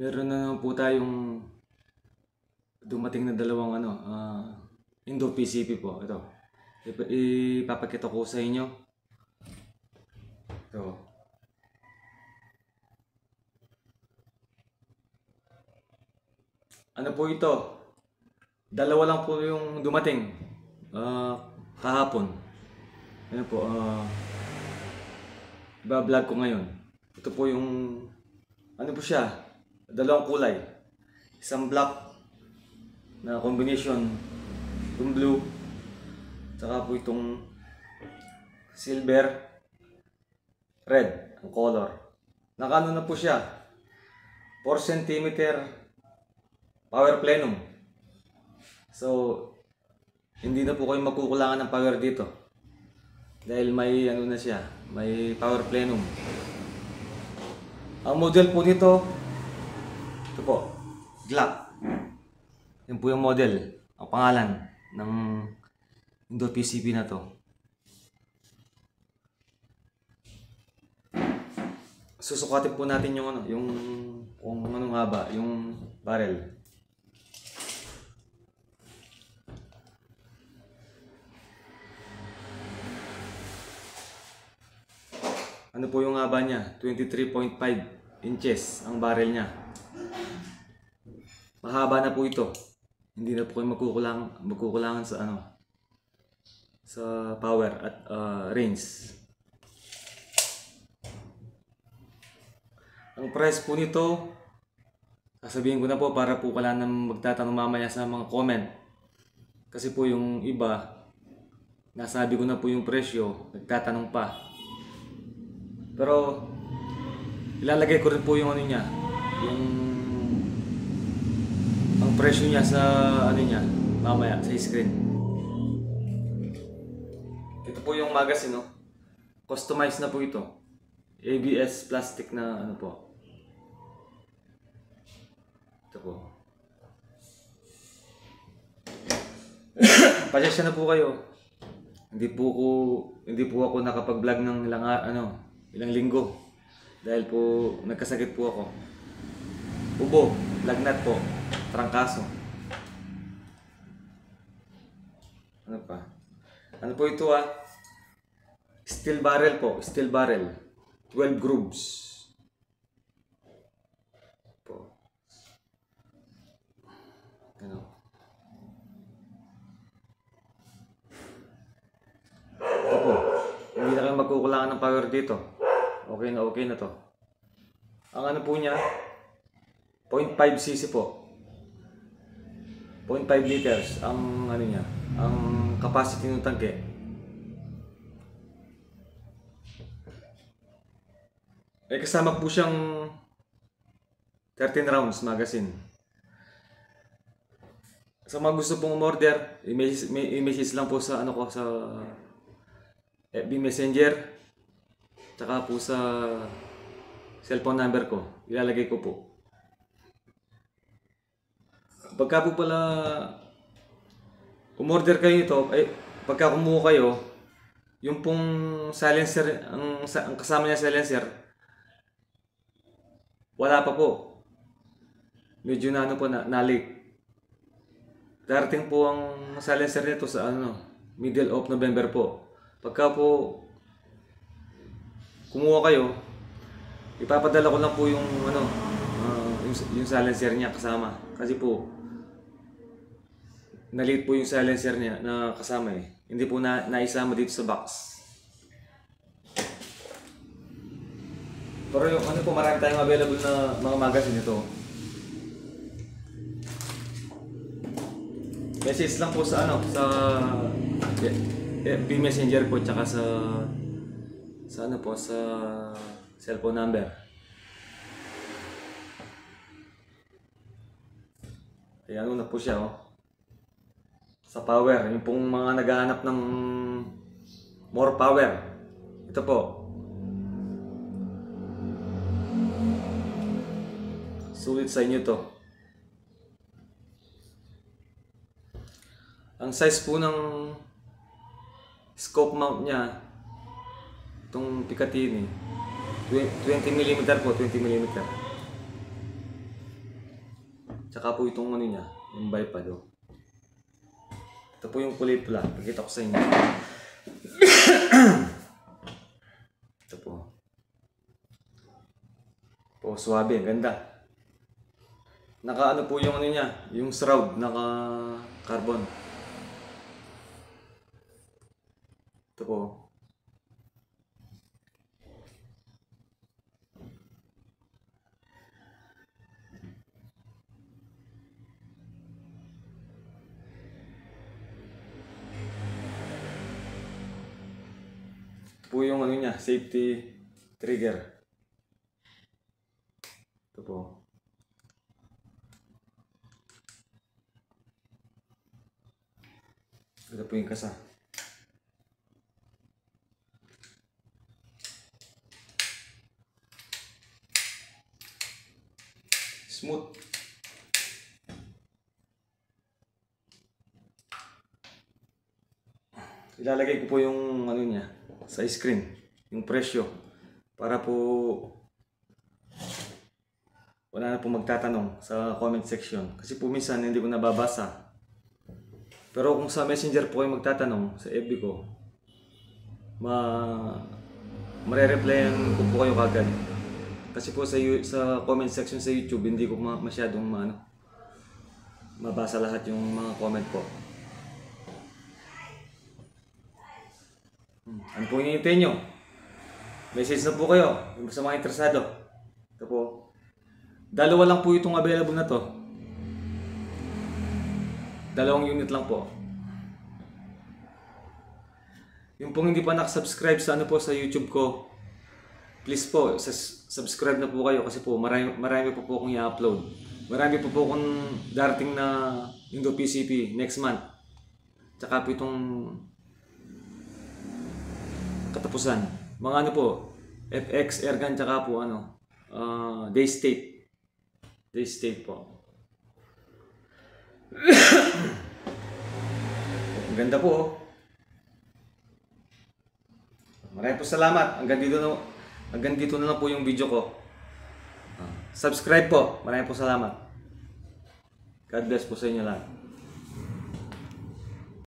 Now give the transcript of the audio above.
Meron na naman po tayong dumating na dalawang Indo PCP po. Ito. Ipapakita ko sa inyo. Ito. Ano po ito? Dalawa lang po yung dumating kahapon. Ano po, iba-vlog ko ngayon. Ito po yung, ano po siya, dalawang kulay. Isang black na combination, itong blue, saka po itong silver, red, ang color. Nakano na po siya, 4 cm power plenum. So, hindi na po kayo magkukulangan ng power dito. Dahil may ano na siya, may power plenum. Ang model po nito, ito po, Glock. Yan po yung model, ang pangalan ng Indo PCP na to. Susukatin po natin yung kung anong haba, yung barrel. Ano po yung haba niya? 23.5 inches ang barrel niya. Mahaba na po ito. Hindi na po kayo magkukulangan sa sa power at range. Ang price po nito, sasabihin ko na po para po wala nang magtatanong mamaya sa mga comment. Kasi po yung iba, nasabi ko na po yung presyo, nagtatanong pa. Pero ilalagay ko rin po yung niya, yung ang presyo niya sa niya mamaya sa screen. Ito po yung magazine, no? Customized na po ito. ABS plastic na po. Ito po. Pasensya na po kayo. Hindi po ako nakapag-vlog ng ilang linggo dahil po nagkasakit po ako. Ubo, lagnat po, trangkaso. Ano pa? Ano po ito Steel barrel po, steel barrel. 12 grooves. Po. Ano? Ito po. Hindi na kayo magkukulangan ng power dito. Okay na to. Ang ano po niya, 0.5 cc po. 0.5 liters ang niya, ang capacity ng tangke. Kasama po siyang 13 rounds magazine. Sa mga gusto pong umorder, i-message lang po sa sa FB Messenger, tsaka po sa cellphone number ko, ilalagay ko po. Pagka po pala umorder kayo ito, pagka kumuha kayo, yung pong silencer, ang kasama niya silencer, wala pa po. Medyo na-leak. Darating po ang silencer nito sa middle of November po. Pagka po kumuha kayo, ipapadala ko lang po yung yung silencer niya kasama. Kasi po na-leak po yung silencer niya na kasama Hindi po naisama dito sa box. Pero yung po, marami tayong available na mga magazine ito. Message lang po sa sa FB Messenger po, tsaka sa sa cellphone number. Ayan na po siya sa power, yung pong mga naghahanap ng more power. Ito po. Sulit sa inyo to. Ang size po ng scope mount niya, itong Picatinny, 20 mm po, 20 mm. Tsaka po itong ano niya, yung bipod. Ito po yung kulay pula. Pakita ko sa inyo. Ito po. Po, suwabe, ganda. Naka ano po yung ano niya, yung shroud, naka carbon. Ito po. Ito po yung ano niya, safety trigger. Ito po. Ito po yung kasa. Smooth. Ilalagay ko po yung ano niya sa screen, yung presyo, para po wala na po magtatanong sa comment section. Kasi po minsan hindi ko nababasa. Pero kung sa Messenger po kayo magtatanong sa FB ko, mare-replyan ko po kayo kagad. Kasi po sa comment section sa YouTube, hindi ko masyadong mabasa lahat yung mga comment po. Ano po hinihintay nyo? Message na po kayo sa mga interesado. Ito po. Dalawa lang po itong available na to. 2 unit lang po. Yung pong hindi pa nakasubscribe sa ano po sa YouTube ko, please po, subscribe na po kayo kasi po marami po akong i-upload. Marami po akong darating na Indo PCP next month. Tsaka po itong katapusan. Mga ano po, FX, Airgun, tsaka po Day State. Day State po. Ang ganda po. Maraming po salamat. Hanggang dito na lang po yung video ko. Subscribe po. Maraming po salamat. God bless po sa inyo lahat.